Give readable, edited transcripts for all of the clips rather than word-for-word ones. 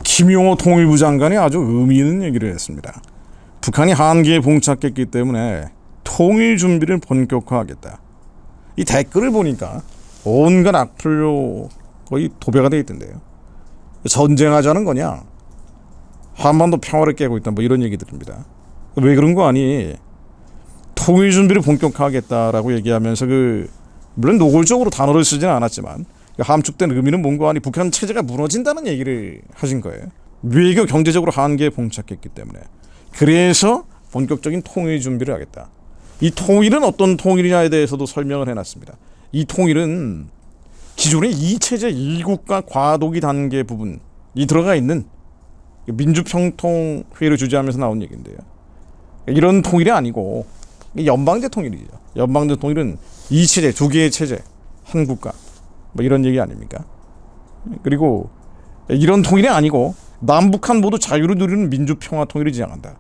김용호 통일부 장관이 아주 의미 있는 얘기를 했습니다. 북한이 한계에 봉착했기 때문에 통일 준비를 본격화하겠다. 이 댓글을 보니까 온갖 악플로 거의 도배가 돼 있던데요. 전쟁하자는 거냐? 한반도 평화를 깨고 있다. 뭐 이런 얘기들입니다. 왜 그런 거 아니? 통일 준비를 본격화하겠다라고 얘기하면서 물론 노골적으로 단어를 쓰지는 않았지만 함축된 의미는 뭔가 아니 북한 체제가 무너진다는 얘기를 하신 거예요. 외교 경제적으로 한계에 봉착했기 때문에. 그래서 본격적인 통일 준비를 하겠다. 이 통일은 어떤 통일이냐에 대해서도 설명을 해놨습니다. 이 통일은 기존의 이체제 이국가 과도기 단계 부분이 들어가 있는 민주평통회의를 주재하면서 나온 얘기인데요. 이런 통일이 아니고 연방제 통일이죠. 연방제 통일은 이체제, 두 개의 체제, 한 국가 뭐 이런 얘기 아닙니까? 그리고 이런 통일이 아니고 남북한 모두 자유를 누리는 민주평화 통일을 지향한다.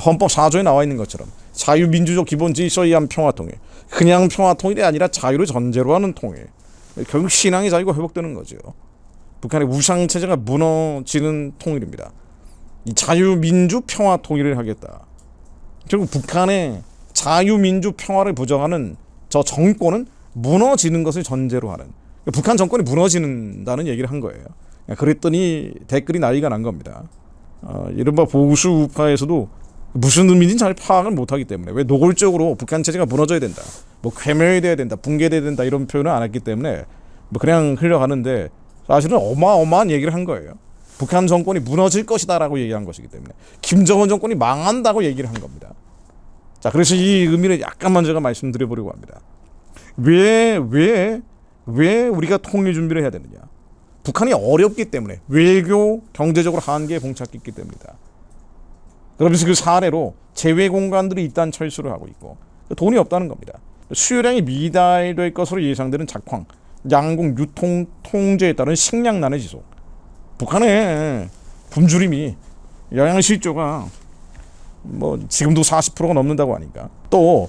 헌법 4조에 나와 있는 것처럼 자유민주적 기본 질서에 의한 평화 통일, 그냥 평화 통일이 아니라 자유를 전제로 하는 통일. 결국 신앙의 자유가 회복되는 거죠. 북한의 우상 체제가 무너지는 통일입니다. 이 자유민주 평화 통일을 하겠다. 결국 북한의 자유민주 평화를 부정하는 저 정권은 무너지는 것을 전제로 하는, 북한 정권이 무너진다는 얘기를 한 거예요. 그랬더니 댓글이 난리가 난 겁니다. 이른바 보수 우파에서도 무슨 의미인지 잘 파악을 못하기 때문에, 왜 노골적으로 북한 체제가 무너져야 된다, 뭐 괴멸돼야 된다, 붕괴돼야 된다 이런 표현을 안 했기 때문에 뭐 그냥 흘러가는데, 사실은 어마어마한 얘기를 한 거예요. 북한 정권이 무너질 것이다라고 얘기한 것이기 때문에, 김정은 정권이 망한다고 얘기를 한 겁니다. 자, 그래서 이 의미를 약간만 제가 말씀드려보려고 합니다. 왜 우리가 통일 준비를 해야 되느냐? 북한이 어렵기 때문에, 외교 경제적으로 한계에 봉착했기 때문이다. 그러면서 그 사례로 제외 공간들이 일단 철수를 하고 있고 돈이 없다는 겁니다. 수요량이 미달될 것으로 예상되는 작황, 양국 유통 통제에 따른 식량난의 지속. 북한의 굶주림이, 영양실조가 뭐 지금도 40%가 넘는다고 하니까, 또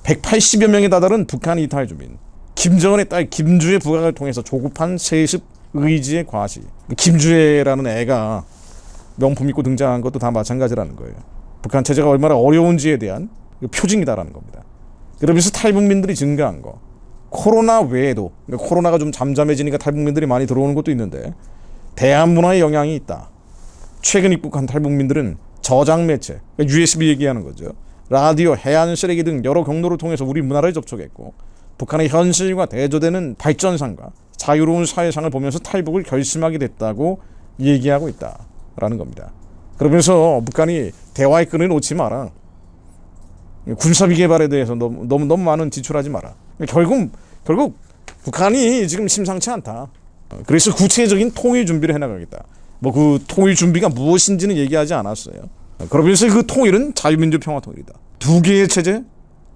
180여 명에 다다른 북한 이탈 주민, 김정은의 딸 김주애 부각을 통해서 조급한 세습 의지의 과시. 김주애라는 애가 명품 입고 등장한 것도 다 마찬가지라는 거예요. 북한 체제가 얼마나 어려운지에 대한 표징이다라는 겁니다. 그러면서 탈북민들이 증가한 거, 코로나 외에도, 그러니까 코로나가 좀 잠잠해지니까 탈북민들이 많이 들어오는 것도 있는데 대한 문화에 영향이 있다. 최근 입국한 탈북민들은 저장 매체, 그러니까 USB 얘기하는 거죠. 라디오, 해안 쓰레기 등 여러 경로를 통해서 우리 문화를 접촉했고, 북한의 현실과 대조되는 발전상과 자유로운 사회상을 보면서 탈북을 결심하게 됐다고 얘기하고 있다라는 겁니다. 그러면서 북한이 대화의 끈을 놓지 마라. 군사비 개발에 대해서 너무 많은 지출하지 마라. 결국 북한이 지금 심상치 않다. 그래서 구체적인 통일 준비를 해나가겠다. 뭐 그 통일 준비가 무엇인지는 얘기하지 않았어요. 그러면서 그 통일은 자유민주 평화 통일이다. 두 개의 체제,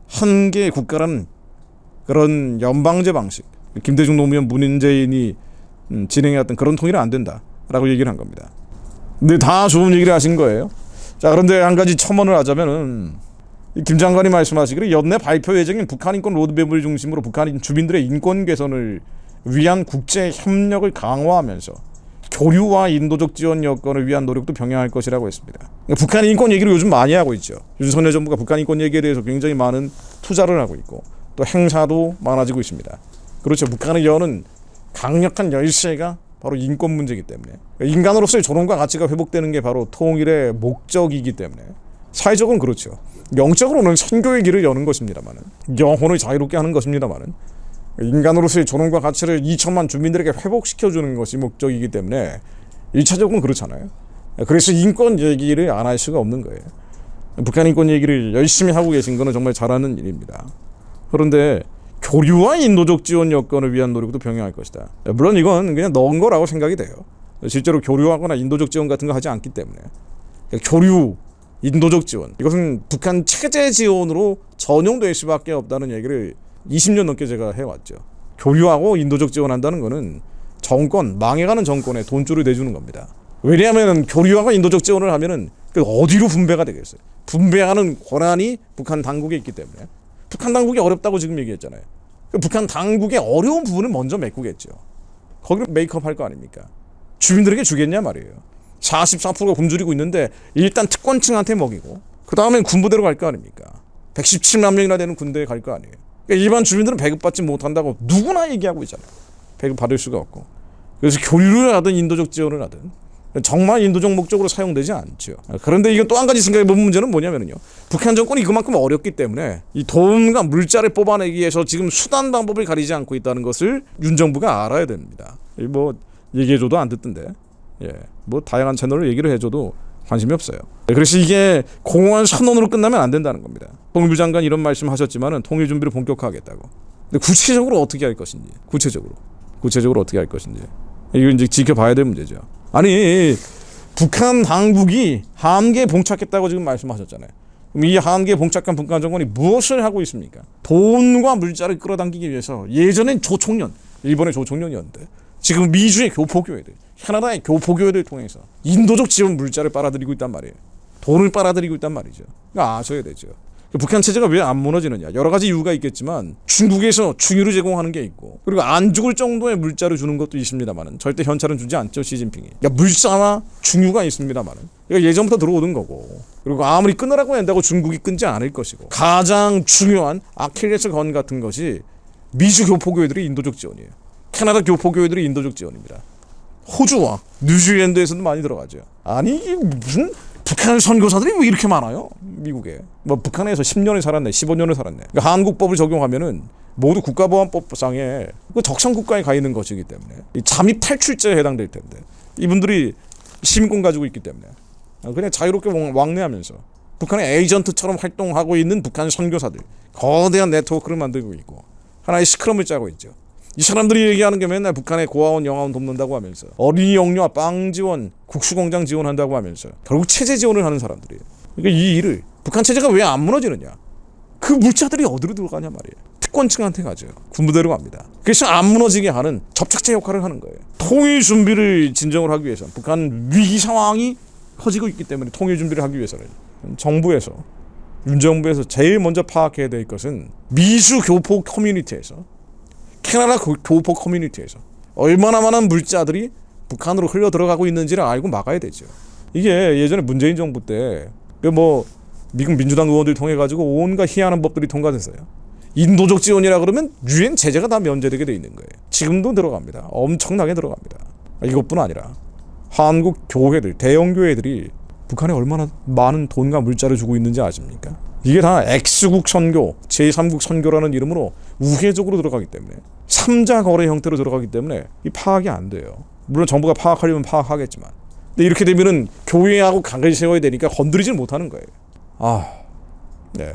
한 개의 국가라는 그런 연방제 방식, 김대중 노무현 문재인이 진행해왔던 그런 통일은 안 된다라고 얘기를 한 겁니다. 근데 다 좋은 얘기를 하신 거예요. 자, 그런데 한 가지 첨언을 하자면은, 김 장관이 말씀하시기를 연내 발표 예정인 북한 인권 로드맵을 중심으로 북한 주민들의 인권 개선을 위한 국제 협력을 강화하면서 교류와 인도적 지원 여건을 위한 노력도 병행할 것이라고 했습니다. 그러니까 북한 인권 얘기를 요즘 많이 하고 있죠. 윤석열 정부가 북한 인권 얘기에 대해서 굉장히 많은 투자를 하고 있고, 또 행사도 많아지고 있습니다. 그렇죠. 북한을 여는 강력한 열쇠가 바로 인권 문제이기 때문에, 인간으로서의 존엄과 가치가 회복되는 게 바로 통일의 목적이기 때문에, 사회적으로는 그렇죠. 영적으로는 선교의 길을 여는 것입니다만은, 영혼을 자유롭게 하는 것입니다만은, 인간으로서의 존엄과 가치를 2천만 주민들에게 회복시켜주는 것이 목적이기 때문에 1차적으로는 그렇잖아요. 그래서 인권 얘기를 안 할 수가 없는 거예요. 북한 인권 얘기를 열심히 하고 계신 거는 정말 잘하는 일입니다. 그런데 교류와 인도적 지원 여건을 위한 노력도 병행할 것이다. 물론 이건 그냥 넣은 거라고 생각이 돼요. 실제로 교류하거나 인도적 지원 같은 거 하지 않기 때문에. 교류, 인도적 지원, 이것은 북한 체제 지원으로 전용될 수밖에 없다는 얘기를 20년 넘게 제가 해왔죠. 교류하고 인도적 지원한다는 거는 정권, 망해가는 정권에 돈줄을 내주는 겁니다. 왜냐하면 교류하고 인도적 지원을 하면은 어디로 분배가 되겠어요. 분배하는 권한이 북한 당국에 있기 때문에. 북한 당국이 어렵다고 지금 얘기했잖아요. 북한 당국의 어려운 부분을 먼저 메꾸겠죠. 거기를 메이크업 할 거 아닙니까? 주민들에게 주겠냐 말이에요. 44%가 굶주리고 있는데 일단 특권층한테 먹이고 그 다음엔 군부대로 갈 거 아닙니까? 117만 명이나 되는 군대에 갈 거 아니에요. 그러니까 일반 주민들은 배급받지 못한다고 누구나 얘기하고 있잖아요. 배급받을 수가 없고. 그래서 교류를 하든 인도적 지원을 하든 정말 인도적 목적으로 사용되지 않죠. 그런데 이건 또 한 가지 생각해보면 문제는 뭐냐면요. 북한 정권이 그만큼 어렵기 때문에 이 돈과 물자를 뽑아내기 위해서 지금 수단 방법을 가리지 않고 있다는 것을 윤 정부가 알아야 됩니다. 뭐 얘기해줘도 안 듣던데. 예, 뭐 다양한 채널로 얘기를 해줘도 관심이 없어요. 그래서 이게 공허한 선언으로 끝나면 안 된다는 겁니다. 통일부 장관 이런 말씀하셨지만은 통일 준비를 본격화하겠다고. 근데 구체적으로 어떻게 할 것인지, 구체적으로 어떻게 할 것인지 이거 이제 지켜봐야 될 문제죠. 아니 북한 당국이 한계에 봉착했다고 지금 말씀하셨잖아요. 그럼 이 한계에 봉착한 북한 정권이 무엇을 하고 있습니까? 돈과 물자를 끌어당기기 위해서 예전엔 조총련, 일본의 조총련이었는데 지금 미주의 교포교회들, 캐나다의 교포교회들 통해서 인도적 지원 물자를 빨아들이고 있단 말이에요. 돈을 빨아들이고 있단 말이죠. 그러니까 아셔야 되죠. 북한 체제가 왜 안 무너지느냐, 여러 가지 이유가 있겠지만 중국에서 충유를 제공하는 게 있고 그리고 안 죽을 정도의 물자를 주는 것도 있습니다만은 절대 현찰은 주지 않죠, 시진핑이. 그러니까 물자와 충유가 있습니다만은 그러니까 예전부터 들어오던 거고, 그리고 아무리 끊으라고 한다고 중국이 끊지 않을 것이고, 가장 중요한 아킬레스 건 같은 것이 미주 교포교회들의 인도적 지원이에요. 캐나다 교포교회들의 인도적 지원입니다. 호주와 뉴질랜드에서도 많이 들어가죠. 아니 이게 무슨 북한 선교사들이 왜 이렇게 많아요? 미국에. 뭐 북한에서 10년을 살았네, 15년을 살았네. 그러니까 한국법을 적용하면은 모두 국가보안법상에 그 적성 국가에 가 있는 것이기 때문에 잠입 탈출죄에 해당될 텐데 이분들이 시민권 가지고 있기 때문에 그냥 자유롭게 왕래하면서 북한의 에이전트처럼 활동하고 있는 북한 선교사들, 거대한 네트워크를 만들고 있고 하나의 스크럼을 짜고 있죠. 이 사람들이 얘기하는 게 맨날 북한의 고아원 영아원 돕는다고 하면서 어린이 영유아 빵 지원, 국수공장 지원한다고 하면서 결국 체제 지원을 하는 사람들이에요. 그러니까 이 일을 북한 체제가 왜 안 무너지느냐, 그 물자들이 어디로 들어가냐 말이에요. 특권층한테 가죠. 군부대로 갑니다. 그래서 안 무너지게 하는 접착제 역할을 하는 거예요. 통일 준비를 진정을 하기 위해서 북한 위기 상황이 커지고 있기 때문에 통일 준비를 하기 위해서는 정부에서, 윤정부에서 제일 먼저 파악해야 될 것은 미주 교포 커뮤니티에서, 캐나다 교포 커뮤니티에서 얼마나 많은 물자들이 북한으로 흘러 들어가고 있는지를 알고 막아야 되죠. 이게 예전에 문재인 정부 때 뭐 미국 민주당 의원들 통해 가지고 온갖 희한한 법들이 통과됐어요. 인도적 지원이라 그러면 유엔 제재가 다 면제되게 돼 있는 거예요. 지금도 들어갑니다. 엄청나게 들어갑니다. 이것뿐 아니라 한국 교회들, 대형 교회들이 북한에 얼마나 많은 돈과 물자를 주고 있는지 아십니까? 이게 다 X국 선교, 제3국 선교라는 이름으로 우회적으로 들어가기 때문에, 3자 거래 형태로 들어가기 때문에 이 파악이 안 돼요. 물론 정부가 파악하려면 파악하겠지만, 근데 이렇게 되면은 교회하고 관계를 세워야 되니까 건드리질 못하는 거예요. 네.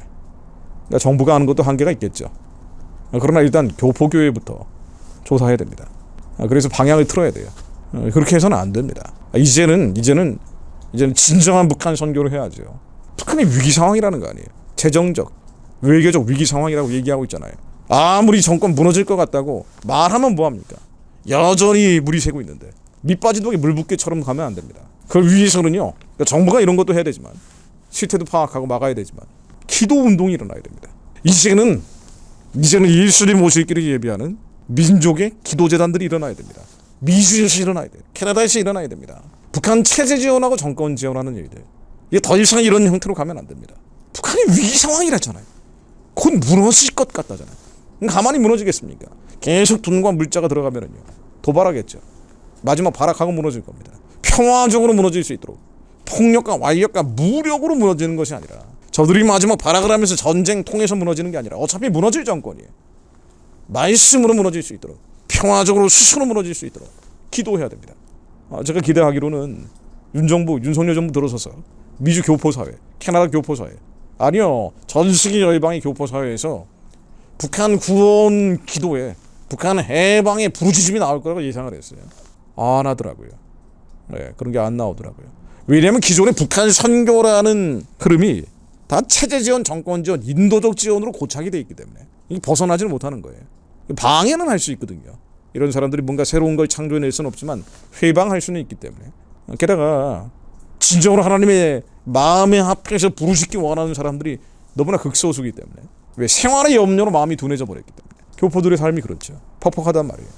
그러니까 정부가 하는 것도 한계가 있겠죠. 그러나 일단 교포교회부터 조사해야 됩니다. 그래서 방향을 틀어야 돼요. 그렇게 해서는 안 됩니다. 이제는 진정한 북한 선교를 해야죠. 북한이 위기 상황이라는 거 아니에요. 재정적, 외교적 위기 상황이라고 얘기하고 있잖아요. 아무리 정권 무너질 것 같다고 말하면 뭐합니까? 여전히 물이 새고 있는데 밑 빠진 독에 물 붓기처럼 가면 안 됩니다. 그걸 위해서는요, 그러니까 정부가 이런 것도 해야 되지만, 실태도 파악하고 막아야 되지만, 기도 운동이 일어나야 됩니다. 이제는 예수님 오실 길을 예비하는 민족의 기도재단들이 일어나야 됩니다. 미주에서 일어나야 돼요. 캐나다에서 일어나야 됩니다. 북한 체제 지원하고 정권 지원하는 일들, 이게 더 이상 이런 형태로 가면 안 됩니다. 북한이 위기 상황이라잖아요. 곧 무너질 것 같다잖아요. 가만히 무너지겠습니까? 계속 돈과 물자가 들어가면은요, 도발하겠죠. 마지막 발악하고 무너질 겁니다. 평화적으로 무너질 수 있도록 폭력과 완력과 무력으로 무너지는 것이 아니라, 저들이 마지막 발악을 하면서 전쟁 통해서 무너지는 게 아니라 어차피 무너질 정권이에요. 말씀으로 무너질 수 있도록, 평화적으로 스스로 무너질 수 있도록 기도해야 됩니다. 제가 기대하기로는 윤석열 정부 들어서서 미주 교포사회, 캐나다 교포사회, 아니요, 전 세계 열방의 교포사회에서 북한 구원 기도에, 북한 해방의 부르짖음이 나올 거라고 예상을 했어요. 안 하더라고요. 네, 그런 게 안 나오더라고요. 왜냐하면 기존의 북한 선교라는 흐름이 다 체제 지원, 정권 지원, 인도적 지원으로 고착이 돼 있기 때문에 이게 벗어나지는 못하는 거예요. 방해는 할 수 있거든요. 이런 사람들이 뭔가 새로운 걸 창조해낼 수는 없지만 회방할 수는 있기 때문에. 게다가 진정으로 하나님의 마음에 합해서 부르짖기 원하는 사람들이 너무나 극소수이기 때문에, 왜 생활의 염려로 마음이 둔해져 버렸기 때문에, 교포들의 삶이 그렇죠. 퍽퍽하단 말이에요.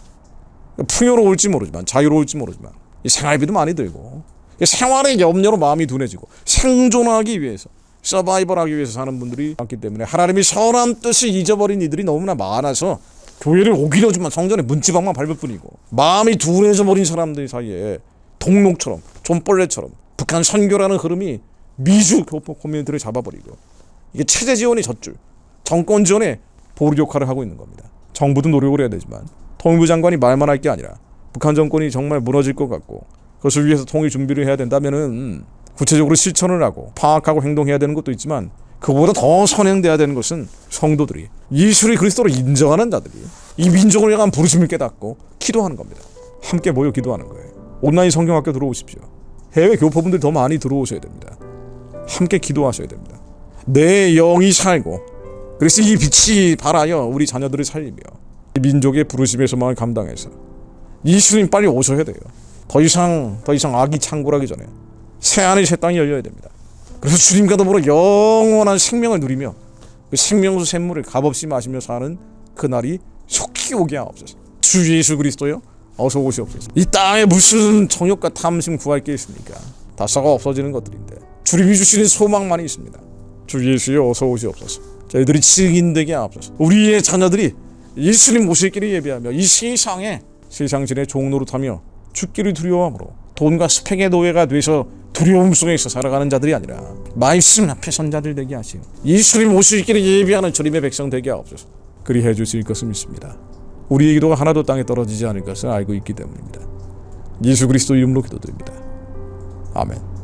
풍요로울지 모르지만, 자유로울지 모르지만 이 생활비도 많이 들고 생활의 염려로 마음이 둔해지고 생존하기 위해서, 서바이벌하기 위해서 사는 분들이 많기 때문에 하나님이 선한 뜻을 잊어버린 이들이 너무나 많아서 교회를 오기로 하지만 성전에 문지방만 밟을 뿐이고 마음이 둔해져 버린 사람들 사이에 동록처럼, 좀벌레처럼 북한 선교라는 흐름이 미주 교포 커뮤니티를 잡아버리고, 이게 체제 지원이 젖줄, 정권 지원에 보루 역할을 하고 있는 겁니다. 정부도 노력을 해야 되지만 통일부 장관이 말만 할 게 아니라 북한 정권이 정말 무너질 것 같고 그것을 위해서 통일 준비를 해야 된다면은 구체적으로 실천을 하고 파악하고 행동해야 되는 것도 있지만, 그보다 더 선행돼야 되는 것은 성도들이 예수를 그리스도로 인정하는 자들이 이 민족을 향한 부르심을 깨닫고 기도하는 겁니다. 함께 모여 기도하는 거예요. 온라인 성경학교 들어오십시오. 해외 교포분들 더 많이 들어오셔야 됩니다. 함께 기도하셔야 됩니다. 내 영이 살고, 그래서 이 빛이 발하여 우리 자녀들을 살리며 이 민족의 부르심의 소망을 감당해서 예수님 빨리 오셔야 돼요. 더 이상 악이 창궐하기 전에 새하늘 새 땅이 열려야 됩니다. 그래서 주님과 더불어 영원한 생명을 누리며 그 생명수 샘물을 값없이 마시며 사는 그날이 속히 오게 하옵소서. 주 예수 그리스도여, 어서 오시옵소서. 이 땅에 무슨 정욕과 탐심 구할 게 있습니까? 다 썩어 없어지는 것들인데 주님이 주시는 소망만이 있습니다. 주 예수여, 어서 오시옵소서. 저희들이 증인되게 하옵소서. 우리의 자녀들이 예수님 오실 길을 예비하며 이 세상에 세상진의 종노릇하며 죽기를 두려워함으로 돈과 스펙의 노예가 돼서 두려움 속에서 살아가는 자들이 아니라 말씀 앞에 선 자들 되게 하시오. 예수님 오실 길을 예비하는 주님의 백성 되게 하옵소서. 그리해 주실 것을 믿습니다. 우리의 기도가 하나도 땅에 떨어지지 않을 것을 알고 있기 때문입니다. 예수 그리스도 이름으로 기도드립니다. 아멘.